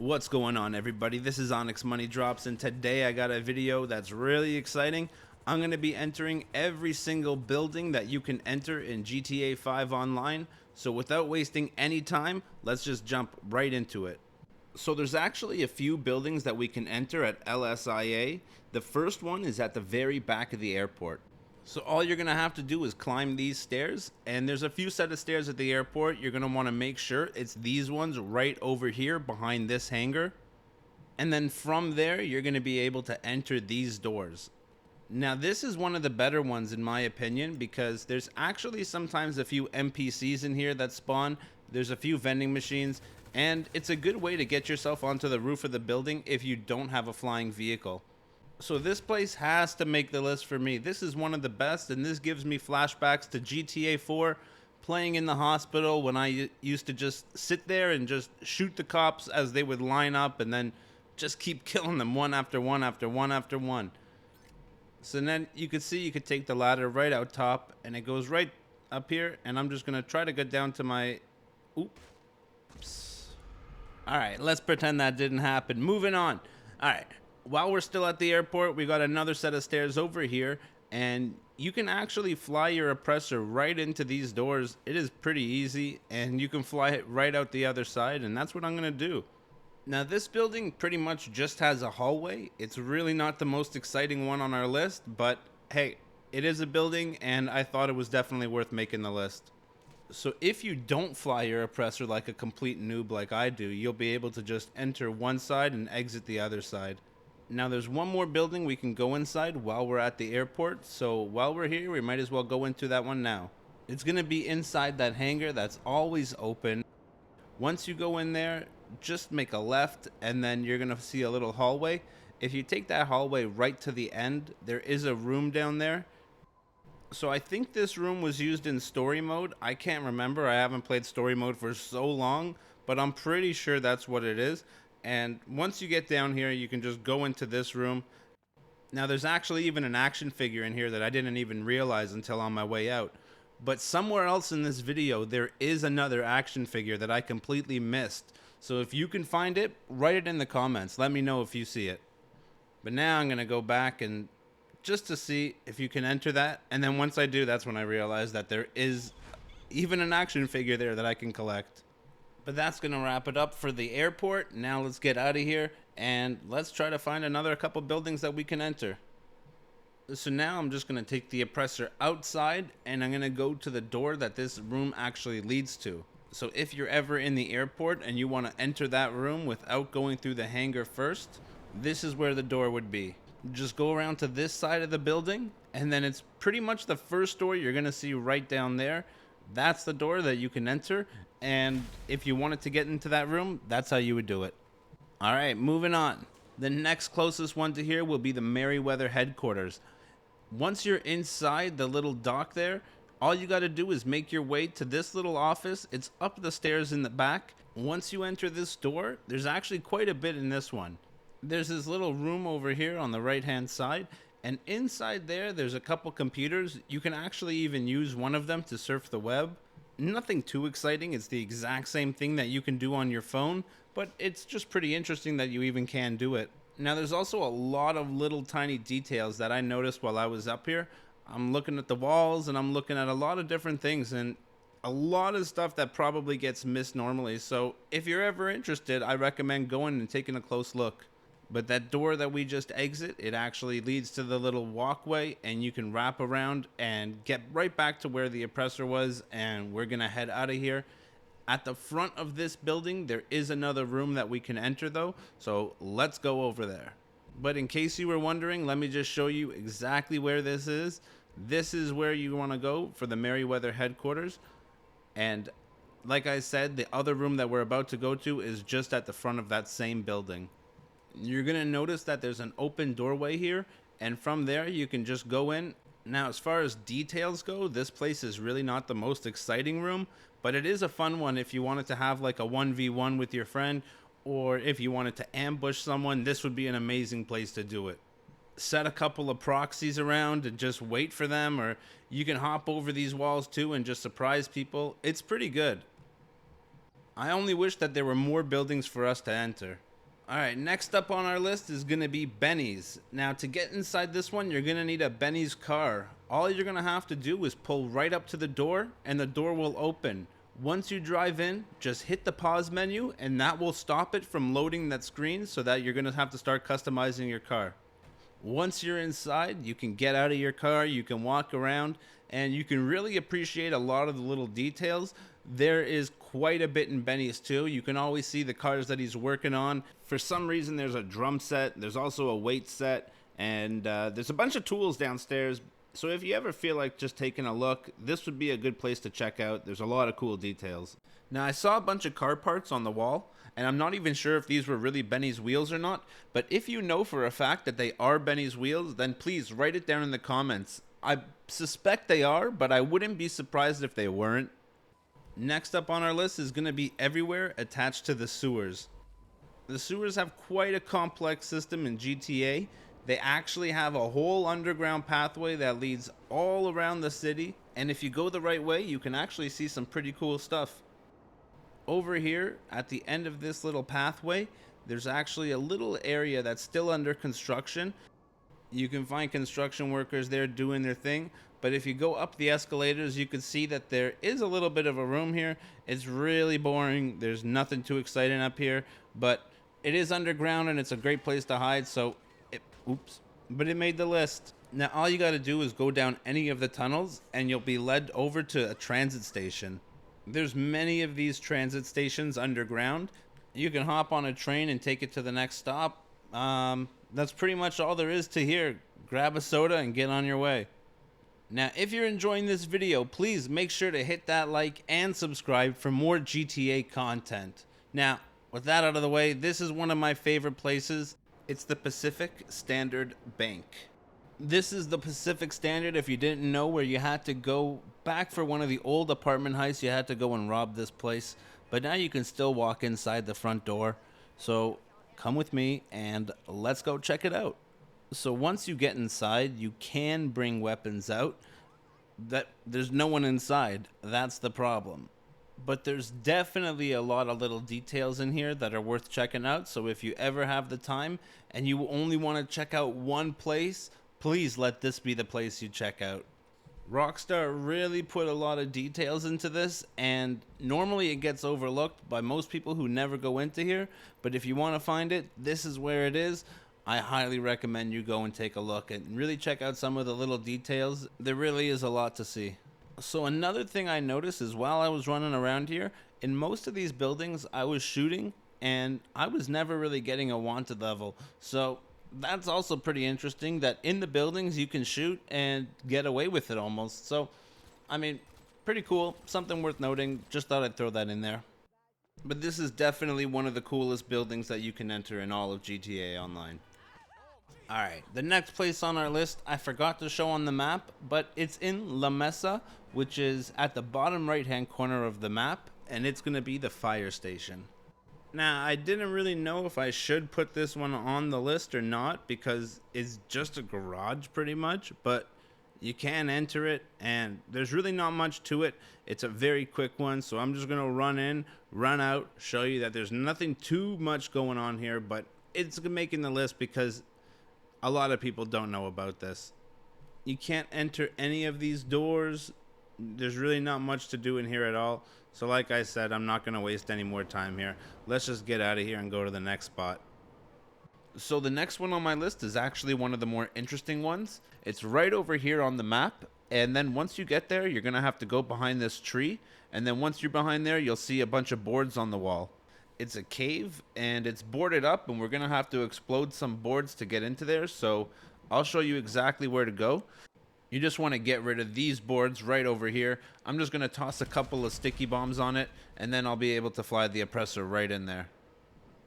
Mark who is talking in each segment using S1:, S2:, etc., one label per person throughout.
S1: What's going on, everybody? This is Onyx Money Drops, and today I got a video that's really exciting. I'm going to be entering every single building that you can enter in GTA 5 online. So without wasting any time, let's just jump right into it. So there's actually a few buildings that we can enter at LSIA. The first one is at the very back of the airport. So all you're going to have to do is climb these stairs, and there's a few set of stairs at the airport. You're going to want to make sure it's these ones right over here behind this hangar. And then from there, you're going to be able to enter these doors. Now, this is one of the better ones in my opinion, because there's actually sometimes a few NPCs in here that spawn. There's a few vending machines, and it's a good way to get yourself onto the roof of the building if you don't have a flying vehicle. So this place has to make the list for me. This is one of the best, and this gives me flashbacks to GTA 4, playing in the hospital when I used to just sit there and just shoot the cops as they would line up and then just keep killing them one after one after one after one. So then you could see you could take the ladder right out top, and it goes right up here, and I'm just going to try to get down to my... Oops. All right, let's pretend that didn't happen. Moving on. All right. While we're still at the airport, we got another set of stairs over here, and you can actually fly your oppressor right into these doors. It is pretty easy, and you can fly it right out the other side, and that's what I'm going to do. Now, this building pretty much just has a hallway. It's really not the most exciting one on our list, but hey, it is a building, and I thought it was definitely worth making the list. So if you don't fly your oppressor like a complete noob like I do, you'll be able to just enter one side and exit the other side. Now there's one more building we can go inside while we're at the airport, so while we're here we might as well go into that one now. It's going to be inside that hangar that's always open. Once you go in there, just make a left, and then you're going to see a little hallway. If you take that hallway right to the end, there is a room down there. So I think this room was used in story mode. I can't remember, I haven't played story mode for so long, but I'm pretty sure that's what it is. And once you get down here, you can just go into this room. Now, there's actually even an action figure in here that I didn't even realize until on my way out. But somewhere else in this video, there is another action figure that I completely missed. So if you can find it, write it in the comments. Let me know if you see it. But now I'm going to go back and just to see if you can enter that. And then once I do, that's when I realize that there is even an action figure there that I can collect. But that's going to wrap it up for the airport. Now let's get out of here, and let's try to find another couple buildings that we can enter. So now I'm just going to take the oppressor outside, and I'm going to go to the door that this room actually leads to. So if you're ever in the airport and you want to enter that room without going through the hangar first, this is where the door would be. Just go around to this side of the building, and then it's pretty much the first door you're going to see right down there. That's the door that you can enter, and if you wanted to get into that room, that's how you would do it. All right, moving on. The next closest one to here will be the Merryweather headquarters. Once you're inside the little dock there, all you got to do is make your way to this little office. It's up the stairs in the back. Once you enter this door, there's actually quite a bit in this one. There's this little room over here on the right-hand side, and inside there's a couple computers. You can actually even use one of them to surf the web. Nothing too exciting. It's the exact same thing that you can do on your phone, but it's just pretty interesting that you even can do it. Now, there's also a lot of little tiny details that I noticed while I was up here. I'm looking at the walls, and I'm looking at a lot of different things, and a lot of stuff that probably gets missed normally. So if you're ever interested, I recommend going and taking a close look. But that door that we just exit, it actually leads to the little walkway, and you can wrap around and get right back to where the oppressor was, and we're going to head out of here. At the front of this building, there is another room that we can enter, though, so let's go over there. But in case you were wondering, let me just show you exactly where this is. This is where you want to go for the Merryweather headquarters, and like I said, the other room that we're about to go to is just at the front of that same building. You're going to notice that there's an open doorway here, and from there you can just go in. Now, as far as details go, this place is really not the most exciting room, but it is a fun one if you wanted to have like a 1v1 with your friend, or if you wanted to ambush someone. This would be an amazing place to do it. Set a couple of proxies around and just wait for them, or you can hop over these walls too and just surprise people. It's pretty good. I only wish that there were more buildings for us to enter. All right, next up on our list is going to be Benny's. Now, to get inside this one, you're going to need a Benny's car. All you're going to have to do is pull right up to the door, and the door will open. Once you drive in, just hit the pause menu, and that will stop it from loading that screen so that you're going to have to start customizing your car. Once you're inside, you can get out of your car, you can walk around, and you can really appreciate a lot of the little details. There is quite a bit in Benny's too. You can always see the cars that he's working on. For some reason, there's a drum set, there's also a weight set, and there's a bunch of tools downstairs. So if you ever feel like just taking a look, this would be a good place to check out. There's a lot of cool details. Now, I saw a bunch of car parts on the wall, and I'm not even sure if these were really Benny's wheels or not, but if you know for a fact that they are Benny's wheels, then please write it down in the comments. I suspect they are, but I wouldn't be surprised if they weren't. Next up on our list is going to be everywhere attached to the sewers. The sewers have quite a complex system in GTA. They actually have a whole underground pathway that leads all around the city, and if you go the right way, you can actually see some pretty cool stuff. Over here, at the end of this little pathway, there's actually a little area that's still under construction. You can find construction workers there doing their thing, but if you go up the escalators, you can see that there is a little bit of a room here. It's really boring. There's nothing too exciting up here, but it is underground and it's a great place to hide, so but it made the list. Now all you got to do is go down any of the tunnels and you'll be led over to a transit station. There's many of these transit stations underground. You can hop on a train and take it to the next stop. That's pretty much all there is to here. Grab a soda and get on your way. Now, if you're enjoying this video, please make sure to hit that like and subscribe for more GTA content. Now, with that out of the way, this is one of my favorite places. It's the Pacific Standard Bank. This is the Pacific Standard, if you didn't know, where you had to go back for one of the old apartment heists. You had to go and rob this place, but now you can still walk inside the front door. So come with me and let's go check it out. So once you get inside, you can bring weapons out. There's no one inside. That's the problem. But there's definitely a lot of little details in here that are worth checking out. So if you ever have the time and you only want to check out one place, please let this be the place you check out. Rockstar really put a lot of details into this, and normally it gets overlooked by most people who never go into here, but if you want to find it, this is where it is. I highly recommend you go and take a look and really check out some of the little details. There really is a lot to see. So another thing I noticed is while I was running around here, in most of these buildings I was shooting, and I was never really getting a wanted level. So that's also pretty interesting that in the buildings you can shoot and get away with it almost. So, I mean, pretty cool. Something worth noting. Just thought I'd throw that in there. But this is definitely one of the coolest buildings that you can enter in all of GTA Online. Alright, the next place on our list I forgot to show on the map, but it's in La Mesa, which is at the bottom right hand corner of the map, and it's going to be the fire station. Now, I didn't really know if I should put this one on the list or not because it's just a garage pretty much, but you can enter it and there's really not much to it. It's a very quick one, so I'm just going to run in, run out, show you that there's nothing too much going on here, but it's making the list because a lot of people don't know about this. You can't enter any of these doors. There's really not much to do in here at all. So like I said, I'm not going to waste any more time here. Let's just get out of here and go to the next spot. So the next one on my list is actually one of the more interesting ones. It's right over here on the map. And then once you get there, you're going to have to go behind this tree. And then once you're behind there, you'll see a bunch of boards on the wall. It's a cave and it's boarded up, and we're going to have to explode some boards to get into there. So I'll show you exactly where to go. You just want to get rid of these boards right over here. I'm just going to toss a couple of sticky bombs on it, and then I'll be able to fly the oppressor right in there.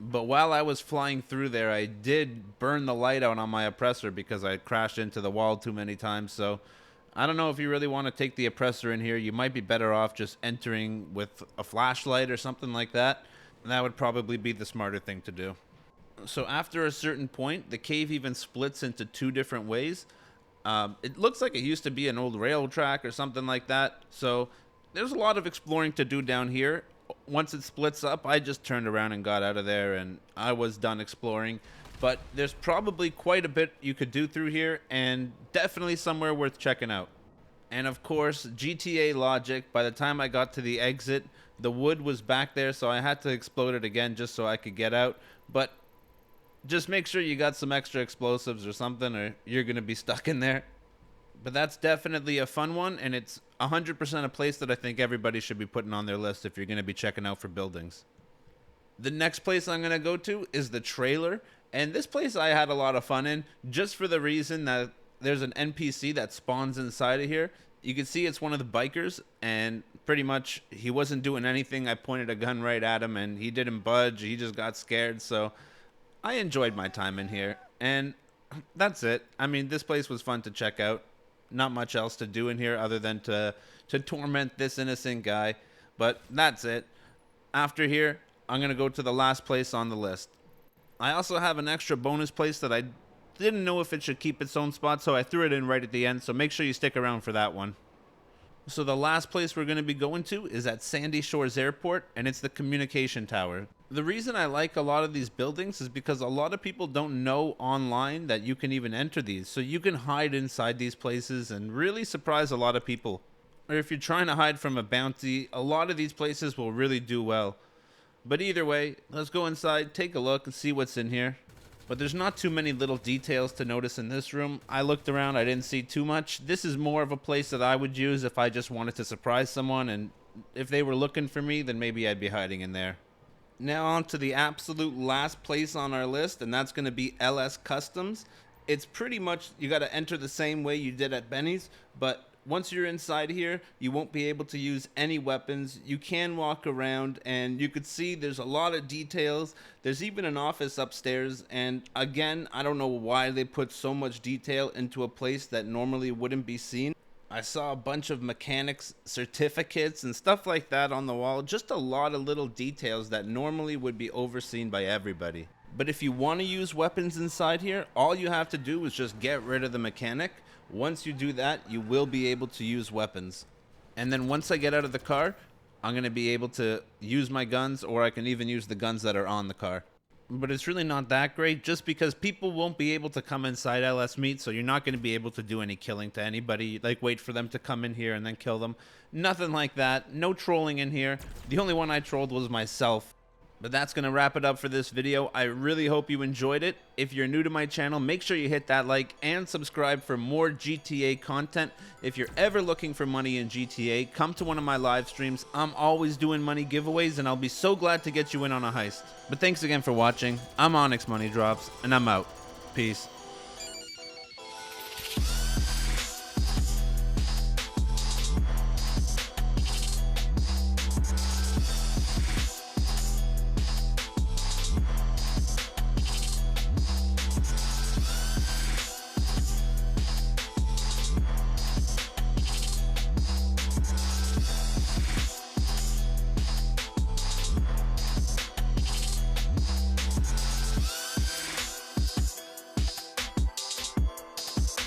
S1: But while I was flying through there, I did burn the light out on my oppressor because I crashed into the wall too many times. So I don't know if you really want to take the oppressor in here. You might be better off just entering with a flashlight or something like that. That would probably be the smarter thing to do. So after a certain point, the cave even splits into two different ways. It looks like it used to be an old rail track or something like that. So there's a lot of exploring to do down here. once it splits up, I just turned around and got out of there, and I was done exploring. But there's probably quite a bit you could do through here, and definitely somewhere worth checking out. And of course, GTA logic, by the time I got to the exit, the wood was back there, so I had to explode it again just so I could get out. But just make sure you got some extra explosives or something, or you're going to be stuck in there. But that's definitely a fun one, and it's 100% a place that I think everybody should be putting on their list if you're going to be checking out for buildings. The next place I'm going to go to is the trailer, and this place I had a lot of fun in, just for the reason that there's an NPC that spawns inside of here. You can see it's one of the bikers, and pretty much he wasn't doing anything. I pointed a gun right at him, and he didn't budge. He just got scared, so I enjoyed my time in here, and that's it. I mean, this place was fun to check out. Not much else to do in here other than to torment this innocent guy, but that's it. After here, I'm going to go to the last place on the list. I also have an extra bonus place that I didn't know if it should keep its own spot, so I threw it in right at the end, so make sure you stick around for that one. So the last place we're going to be going to is at Sandy Shores Airport, and it's the communication tower. The reason I like a lot of these buildings is because a lot of people don't know online that you can even enter these, so you can hide inside these places and really surprise a lot of people. Or if you're trying to hide from a bounty, a lot of these places will really do well. But either way, let's go inside, take a look, and see what's in here. But there's not too many little details to notice in this room. I looked around, I didn't see too much. This is more of a place that I would use if I just wanted to surprise someone, and if they were looking for me, then maybe I'd be hiding in there. Now on to the absolute last place on our list, and that's going to be LS Customs. It's pretty much, you got to enter the same way you did at Benny's, but once you're inside here, you won't be able to use any weapons. You can walk around, and you could see there's a lot of details. There's even an office upstairs, and again, I don't know why they put so much detail into a place that normally wouldn't be seen. I saw a bunch of mechanics certificates and stuff like that on the wall. Just a lot of little details that normally would be overseen by everybody. But if you want to use weapons inside here, all you have to do is just get rid of the mechanic. Once you do that, you will be able to use weapons. And then once I get out of the car, I'm going to be able to use my guns, or I can even use the guns that are on the car. But it's really not that great, just because people won't be able to come inside LS Meat, so you're not going to be able to do any killing to anybody, like wait for them to come in here and then kill them. Nothing like that. No trolling in here. The only one I trolled was myself. But that's going to wrap it up for this video. I really hope you enjoyed it. If you're new to my channel, make sure you hit that like and subscribe for more GTA content. If you're ever looking for money in GTA, come to one of my live streams. I'm always doing money giveaways, and I'll be so glad to get you in on a heist. But thanks again for watching. I'm Onyx Money Drops, and I'm out. Peace.